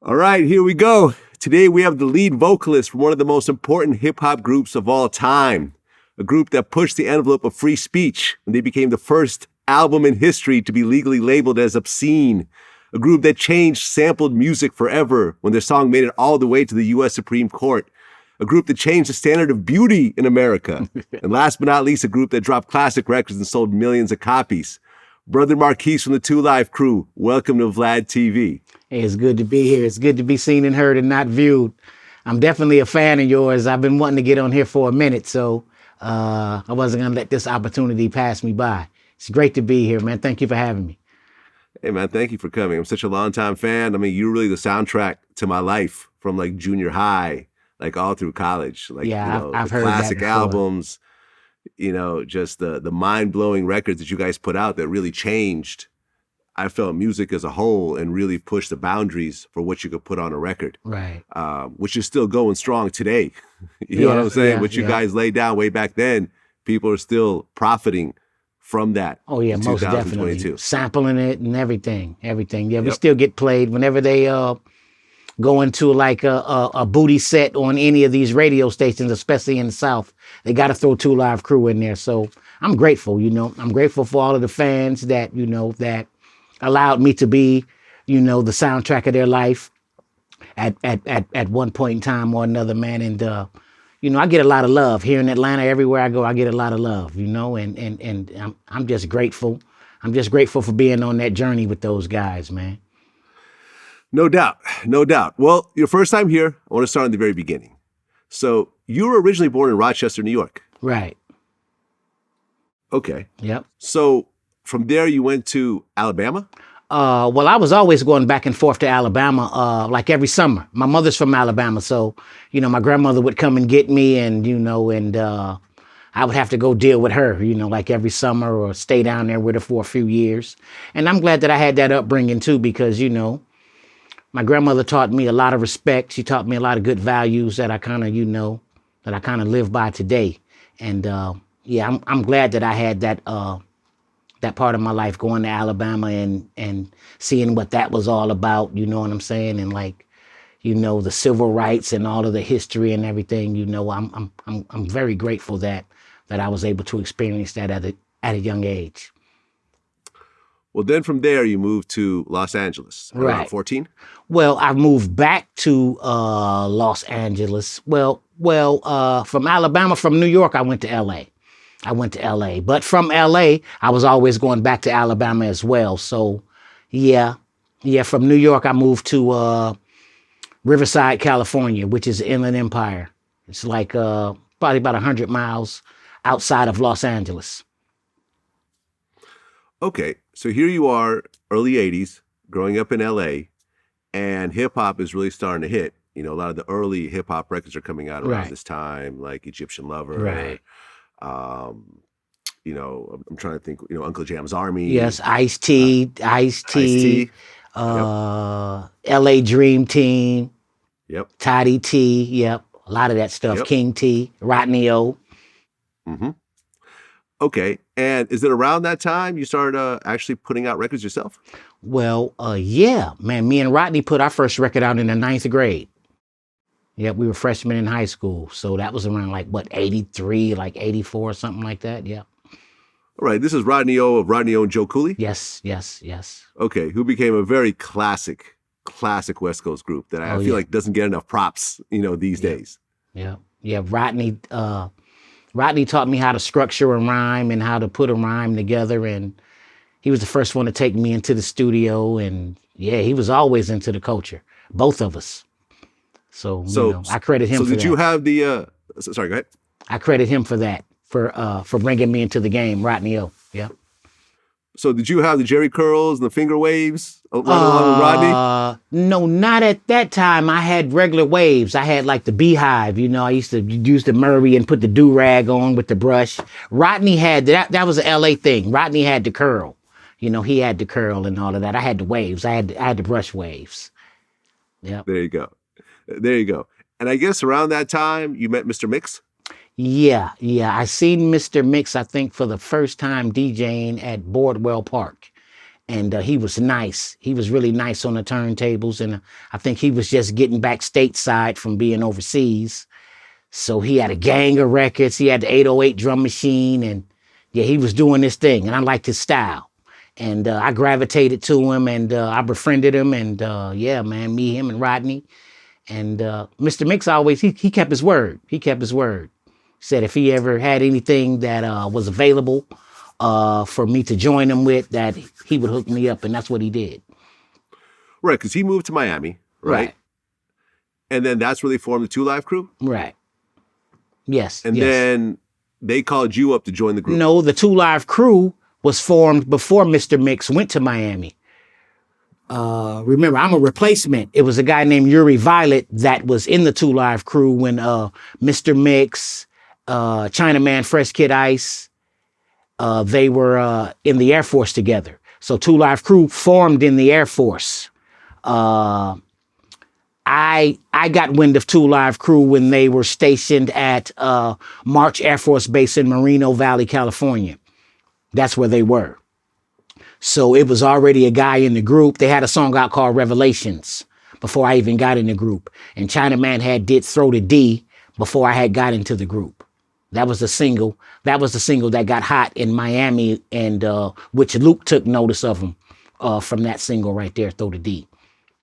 All right, here we go. Today we have the lead vocalist from one of the most important hip-hop groups of all time, a group that pushed the envelope of free speech when they became the first album in history to be legally labeled as obscene, a group that changed sampled music forever when their song made it all the way to the U.S. Supreme Court, a group that changed the standard of beauty in America, and last but not least, a group that dropped classic records and sold millions of copies. Brother Marquis from the 2 Live crew, welcome to Vlad TV. Hey, it's good to be here. It's good to be seen and heard and not viewed. I'm definitely a fan of yours. I've been wanting to get on here for a minute, so I wasn't going to let this opportunity pass me by. It's great to be here, man. Thank you for having me. Hey, man, thank you for coming. I'm such a longtime fan. I mean, you're really the soundtrack to my life from like junior high, like all through college. Like, Yeah, I've heard classic that before. albums, just the mind-blowing records that you guys put out that really changed, I felt, music as a whole and really pushed the boundaries for what you could put on a record. Right. Which is still going strong today. You know what I'm saying? Yeah, what you guys laid down way back then, people are still profiting from that. Oh, yeah, in most 2022. definitely. Sampling it and everything. Yeah, we still get played whenever they go into like a booty set on any of these radio stations, especially in the South. They got to throw 2 Live crew in there. So I'm grateful, I'm grateful for all of the fans that, that allowed me to be, the soundtrack of their life at one point in time or another, man. And, I get a lot of love here in Atlanta. Everywhere I go, I get a lot of love, and I'm just grateful. I'm just grateful for being on that journey with those guys, man. No doubt. No doubt. Well, your first time here, I want to start in the very beginning. So you were originally born in Rochester, New York. Right. Okay. Yep. So from there, you went to Alabama? Well, I was always going back and forth to Alabama, like every summer. My mother's from Alabama, so, my grandmother would come and get me and, I would have to go deal with her, like every summer or stay down there with her for a few years. And I'm glad that I had that upbringing too, because, my grandmother taught me a lot of respect. She taught me a lot of good values that I kind of, live by today. And, I'm glad that I had that part of my life going to Alabama and seeing what that was all about, you know what I'm saying? And like, the civil rights and all of the history and everything, I'm very grateful that I was able to experience that at a young age. Well, then from there, you moved to Los Angeles around 14? Well, I moved back to Los Angeles. Well, from Alabama, from New York, I went to L.A. But from L.A., I was always going back to Alabama as well. So, from New York, I moved to Riverside, California, which is the Inland Empire. It's like probably about 100 miles outside of Los Angeles. Okay, so here you are, early 80s, growing up in L.A., and hip-hop is really starting to hit. A lot of the early hip-hop records are coming out around this time, like Egyptian Lover. Right. I'm trying to think, Uncle Jam's Army. Yes, Ice-T, LA Dream Team. Yep. Toddy T, yep. A lot of that stuff. Yep. King T, Rodney O. Mm-hmm. Okay, and is it around that time you started actually putting out records yourself? Well, yeah, man. Me and Rodney put our first record out in the 9th grade. Yep, we were freshmen in high school. So that was around 83, 84, something like that. Yeah. All right, this is Rodney O of Rodney O and Joe Cooley? Yes. Okay, who became a very classic West Coast group that I feel like doesn't get enough props, these days. Yeah. Rodney taught me how to structure a rhyme and how to put a rhyme together. And he was the first one to take me into the studio. And he was always into the culture, both of us. So I credit him for that. So did you have the, sorry, go ahead. I credit him for that, for bringing me into the game, Rodney O. Yeah. So did you have the Jerry curls and the finger waves along with Rodney? No, not at that time. I had regular waves. I had like the beehive, I used to use the Murray and put the do-rag on with the brush. Rodney had that was an LA thing. Rodney had the curl. He had the curl and all of that. I had the waves. I had the brush waves. Yeah. There you go. And I guess around that time you met Mr. Mixx? Yeah. I seen Mr. Mixx, I think, for the first time DJing at Boardwell Park. And he was nice. He was really nice on the turntables. And I think he was just getting back stateside from being overseas. So he had a gang of records. He had the 808 drum machine. And yeah, he was doing this thing. And I liked his style. And I gravitated to him and I befriended him. And yeah, man, me, him, and Rodney. And Mr. Mixx always, he kept his word. He kept his word. Said if he ever had anything that was available for me to join him with, that he would hook me up, and that's what he did. Right, because he moved to Miami, right? And then that's where they formed the 2 Live Crew? Right. Yes. And then they called you up to join the group? No, the 2 Live Crew was formed before Mr. Mixx went to Miami. Remember, I'm a replacement. It was a guy named Yuri Violet that was in the 2 Live Crew when Mr. Mixx, Chinaman, Fresh Kid Ice, they were in the Air Force together. So 2 Live Crew formed in the Air Force. I got wind of 2 Live Crew when they were stationed at March Air Force Base in Moreno Valley, California. That's where they were. So it was already a guy in the group. They had a song out called Revelations before I even got in the group. And Chinaman did Throw the D before I had got into the group. That was the single. That was the single that got hot in Miami, and which Luke took notice of him from that single right there, Throw the D.